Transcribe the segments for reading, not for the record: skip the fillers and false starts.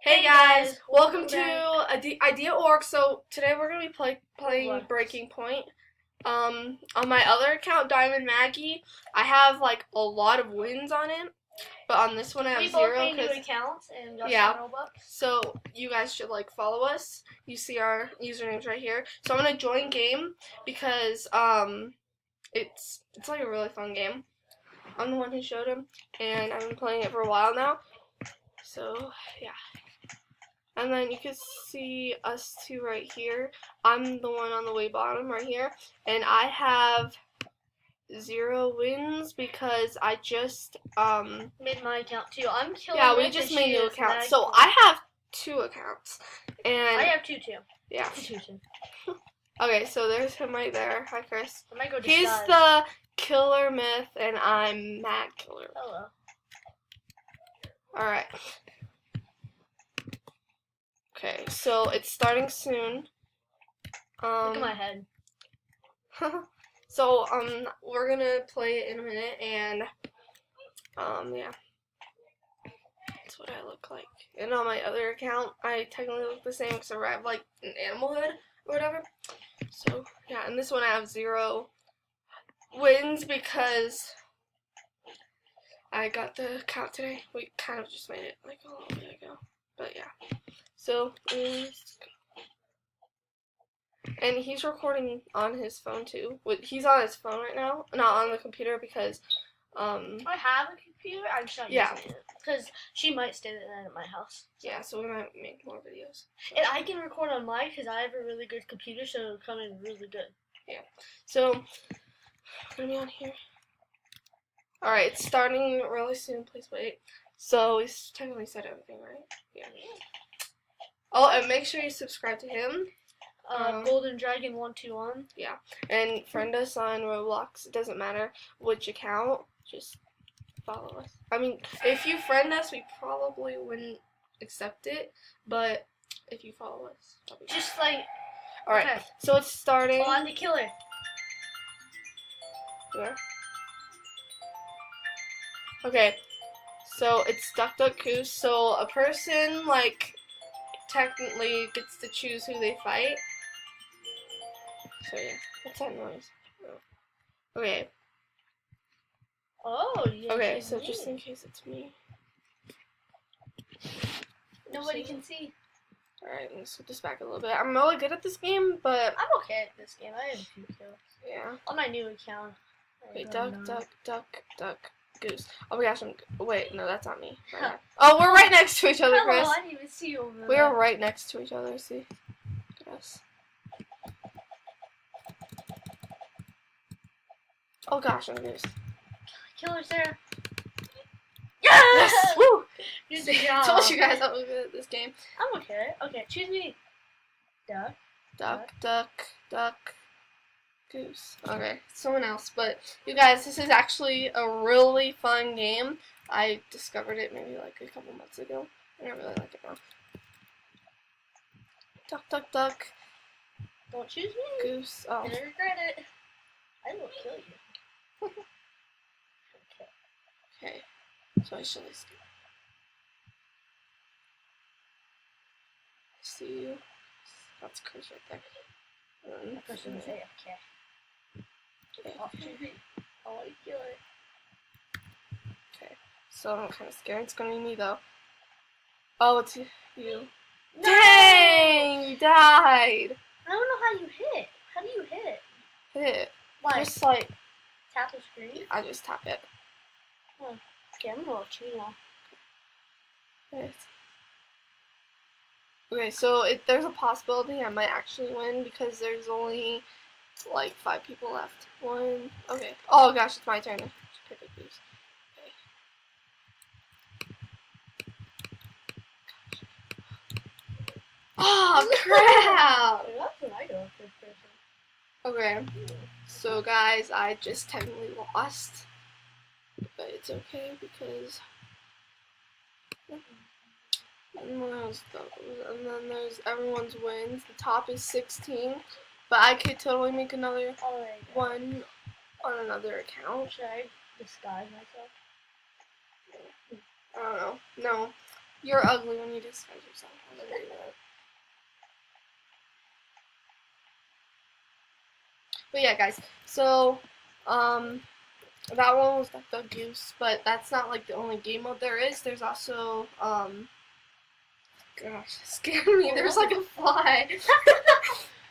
Hey guys, welcome to Idea Orgg. So today we're gonna be playing Breaking Point. On my other account, Diamond Maggie, I have like a lot of wins on it, but on this one I have zero. We both made new accounts and got some Robux. So you guys should like follow us. You see our usernames right here. So I'm gonna join game because it's like a really fun game. I'm the one who showed him, and I've been playing it for a while now. So yeah. And then you can see us two right here. I'm the one on the way bottom right here. And I have 0 wins because I just made my account too. I'm killing. Yeah, we just made new accounts. So I have 2 accounts. And I have 2 too. Yeah. 2 too. Okay, so there's him right there. Hi Chris. I might go He's the Killer Myth and I'm Mad Killer. Hello. Alright. Okay, so it's starting soon. Look at my head. So, we're gonna play it in a minute, and, yeah. That's what I look like. And on my other account, I technically look the same, because I have, like, an animal head, or whatever. So, yeah, and this one I have 0 wins, because I got the account today. We kind of just made it, like, a little bit ago. But, yeah. So, and he's recording on his phone too. He's on his phone right now, not on the computer because, I have a computer. I'm just not using it because she might stay the night at my house. Yeah, so we might make more videos. And I can record on mine because I have a really good computer, so it'll come in really good. Yeah. So, we're gonna be on here. All right, it's starting really soon. Please wait. So we technically said everything, right? Yeah. Oh, and make sure you subscribe to him. Golden Dragon 121. Yeah, and friend us on Roblox. It doesn't matter which account. Just follow us. I mean, if you friend us, we probably wouldn't accept it. But if you follow us, that'll be just like. All right. Okay. So it's starting. Oh, I'm the killer. Where? Okay. So it's Duck Duck Goose. So a person like technically gets to choose who they fight. So yeah, what's that noise? Oh. Okay. Oh, yeah. Okay, so just in case it's me. Nobody can see. Alright, I'm gonna switch this back a little bit. I'm really good at this game, but I'm okay at this game. I have a few kills. Yeah. On my new account. Wait, duck, goose. Oh my gosh, wait, no, that's not me. Right. Oh, we're right next to each other, Chris. I didn't even see you over there. We are right next to each other, see? Look at us. Oh gosh, I'm goose. Killer's there. Yes! Woo! Good job. Told you guys I was good at this game. I'm okay. Okay, choose me. Duck, goose. Okay, someone else. But you guys, this is actually a really fun game. I discovered it maybe like a couple months ago, and I really like it now. Duck. Don't choose me. Goose. Oh. You're gonna regret it. I will kill you. Okay. So I should see you. That's Chris right there. That person's AFK. Oh, choose me. I want to kill it. Okay. So I'm kind of scared. It's gonna be me though. Oh, it's you. No! Dang! You died! I don't know how you hit. How do you hit? Hit. Like, just like tap the screen? I just tap it. Oh. Okay, I'm gonna watch you now. Okay, so there's a possibility I might actually win because there's only like 5 people left. 1. Okay. Oh gosh, it's my turn to pick a goose. Okay. Oh crap! That's when I go first person. Okay. So guys, I just technically lost. But it's okay because and then there's everyone's wins. The top is 16, but I could totally make another one on another account. Should I disguise myself? I don't know. No, You're ugly when you disguise yourself. I'm gonna do that. But yeah, guys. So, that one was the goose, but that's not like the only game mode there is. There's also, gosh, it scared me. There's like a fly.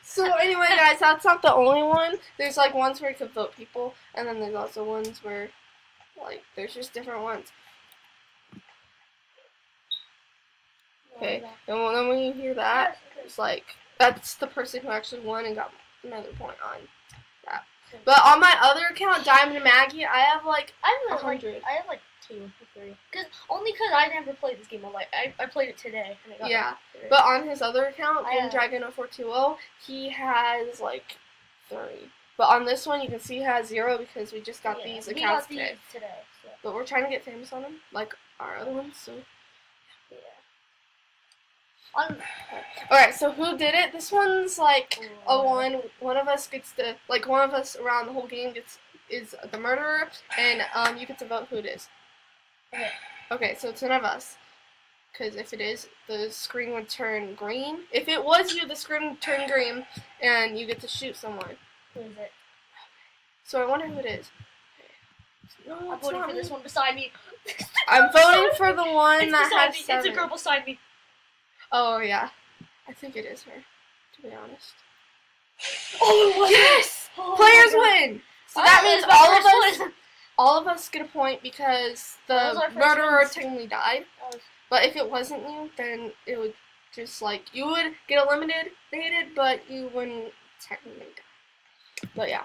So anyway, guys, that's not the only one. There's like ones where you can vote people, and then there's also ones where, like, there's just different ones. Okay, and then when you hear that, it's like, that's the person who actually won and got another point on that. But on my other account, Diamond and Maggie, I have like 100. I have like 2 or 3. Only because I never played this game. I played it today. And I got yeah, but on his other account, Dragon0420, he has like 30. But on this one, you can see he has 0 because we just got these accounts today. So. But we're trying to get famous on them, like our other ones. So Alright, so who did it? This one's like a one. One of us gets to, like, one of us around the whole game is the murderer, and you get to vote who it is. Okay, so it's none of us. Because if it is, the screen would turn green. If it was you, the screen would turn green, and you get to shoot someone. Who is it? So I wonder who it is. No, I'm voting for this one beside me. I'm voting for the one that has 7. It's a girl beside me. Oh, yeah. I think it is her, to be honest. Oh, it was. Yes! Oh, Players win! So that means all of us get a point because the murderer technically died. But if it wasn't you, then it would just, like, you would get eliminated, but you wouldn't technically die. But yeah.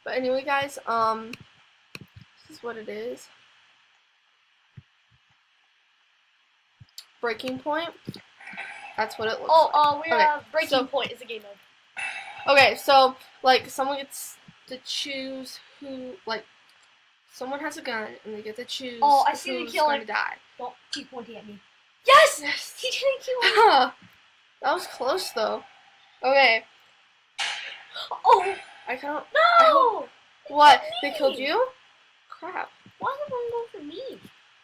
But anyway, guys, this is what it is. Breaking Point. That's what it looks like. We have Breaking Point is a game mode. Okay, so, like, someone gets to choose who, like, someone has a gun, and they get to choose who's going to die. Don't keep pointing at me. Yes! Yes! He didn't kill me! That was close, though. Okay. Oh! I can't... No! What? They killed you? Crap. Why did one go for me?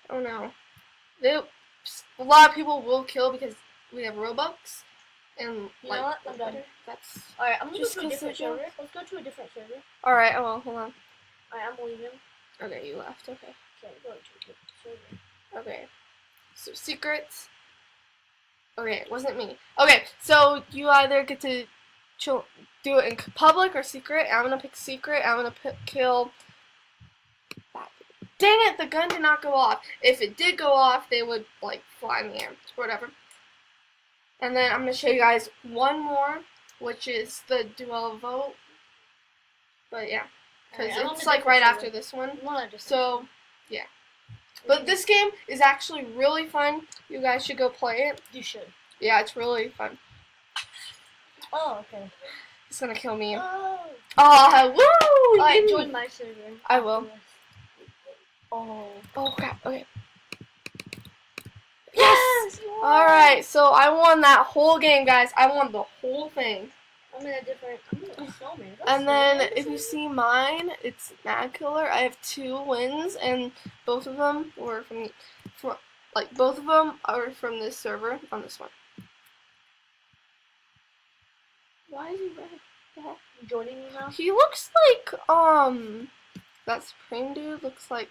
Oh, no. A lot of people will kill because we have Robux. And, you know what? I'm done. That's... Alright, I'm gonna go to a different server. Let's go to a different server. Alright, oh well, hold on. Alright, I'm leaving. Okay, you left, okay. Okay, go to a different server. Okay. So, secrets. Okay, it wasn't me. Okay, so you either get to do it in public or secret. I'm gonna pick secret. I'm gonna kill... Dang it, the gun did not go off. If it did go off, they would, like, fly in the air. Whatever. And then I'm going to show you guys one more, which is the duel vote. But, yeah. Because it's, like, right after this one. So, yeah. But this game is actually really fun. You guys should go play it. You should. Yeah, it's really fun. Oh, okay. It's going to kill me. Oh, woo! Alright, join my server. I will. Oh crap, okay. Yes! Alright, so I won that whole game, guys. I won the whole thing. I'm in a snowman. And then, if you see mine, it's Mad Killer. I have 2 wins, and both of them were from both of them are from this server on this one. Why is he red? Joining me now? He looks like, that Supreme dude looks like,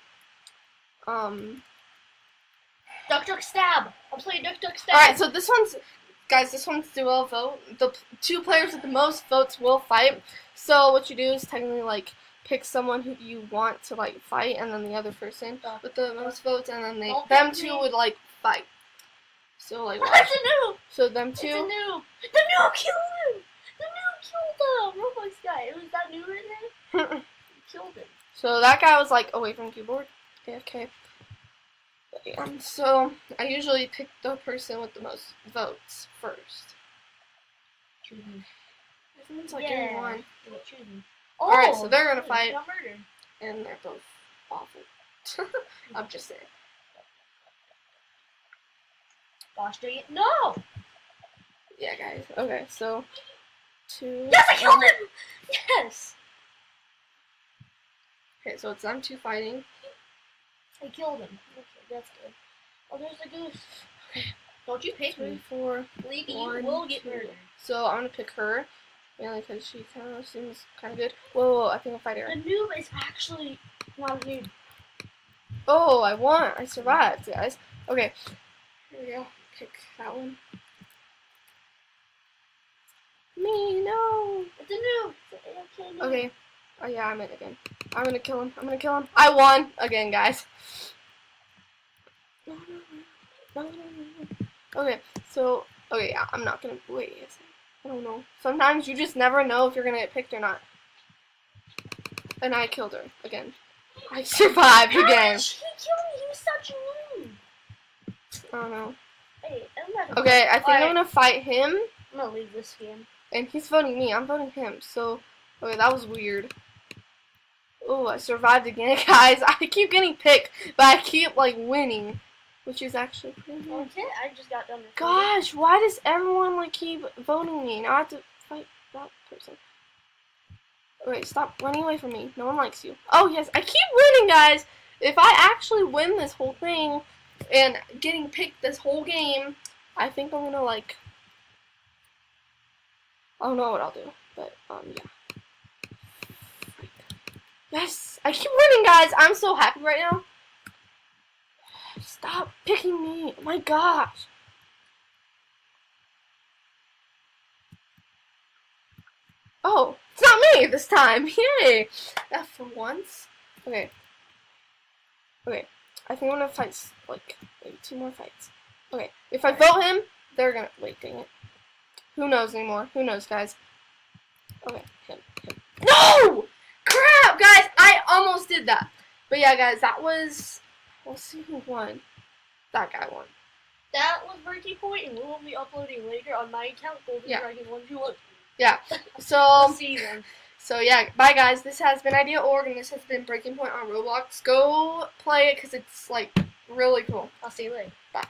Duck Duck Stab! I'm playing Duck Duck Stab! Alright, so this one's duel vote. The 2 players with the most votes will fight. So what you do is technically, like, pick someone who you want to, like, fight, and then the other person with the most votes, and then them 2 would, like, fight. So, like, That's a noob! So them 2... It's a noob! The noob killed him! The noob killed the Roblox guy! It was that noob right there? He killed him. So that guy was, like, away from the keyboard. AFK. So I usually pick the person with the most votes first. Everyone's like getting one. Alright, so they're gonna fight. And they're both awful. I'm just saying. Gosh dang it. No! Yeah, guys. Okay, so 2. Yes, I killed him! Yes! Okay, so it's them two fighting. I killed him. Okay, that's good. Oh, there's a goose. Okay. Don't you pick 3, me. 4, Lady, you 1, will get 2. murdered. So I'm gonna pick her, mainly because she kind of seems kind of good. Whoa, I think I'll fight her. The noob is actually not a noob. Oh, I won. I survived, guys. Okay, here we go. Pick that one. Me, no. It's a noob. It's a noob. Okay. Oh yeah, I'm in again. I'm gonna kill him. I'm gonna kill him. I won again, guys. No, no, no, no, no, no. Okay, so okay, yeah, I'm not gonna wait. I don't know. Sometimes you just never know if you're gonna get picked or not. And I killed her again. I survived again. She killed me. He was such a noob. I don't know. Hey, I'm not. Okay, I think I'm gonna fight him. I'm gonna leave this game. And he's voting me. I'm voting him. So, okay, that was weird. Oh, I survived again, guys. I keep getting picked, but I keep like winning, which is actually pretty good. Okay, I just got done. Gosh, why does everyone like keep voting me? Now I have to fight that person. Wait, stop running away from me. No one likes you. Oh yes, I keep winning, guys. If I actually win this whole thing and getting picked this whole game, I think I'm gonna like. I don't know what I'll do, but yeah. Yes, I keep winning, guys. I'm so happy right now. Stop picking me. Oh my gosh. Oh, it's not me this time. Yay. That for once. Okay. Okay. I think I'm gonna fight like maybe 2 more fights. Okay. If I vote him, they're gonna wait. Dang it. Who knows anymore? Who knows, guys? Okay. Him. No! Crap, guys! I almost did that. But yeah, guys, that was. We'll see who won. That guy won. That was Breaking Point, and we will be uploading later on my account, Golden Yeah. Dragon 121. Yeah. So. We'll see you then. So yeah, bye guys. This has been Idea Orgg, and this has been Breaking Point on Roblox. Go play it because it's like really cool. I'll see you later. Bye.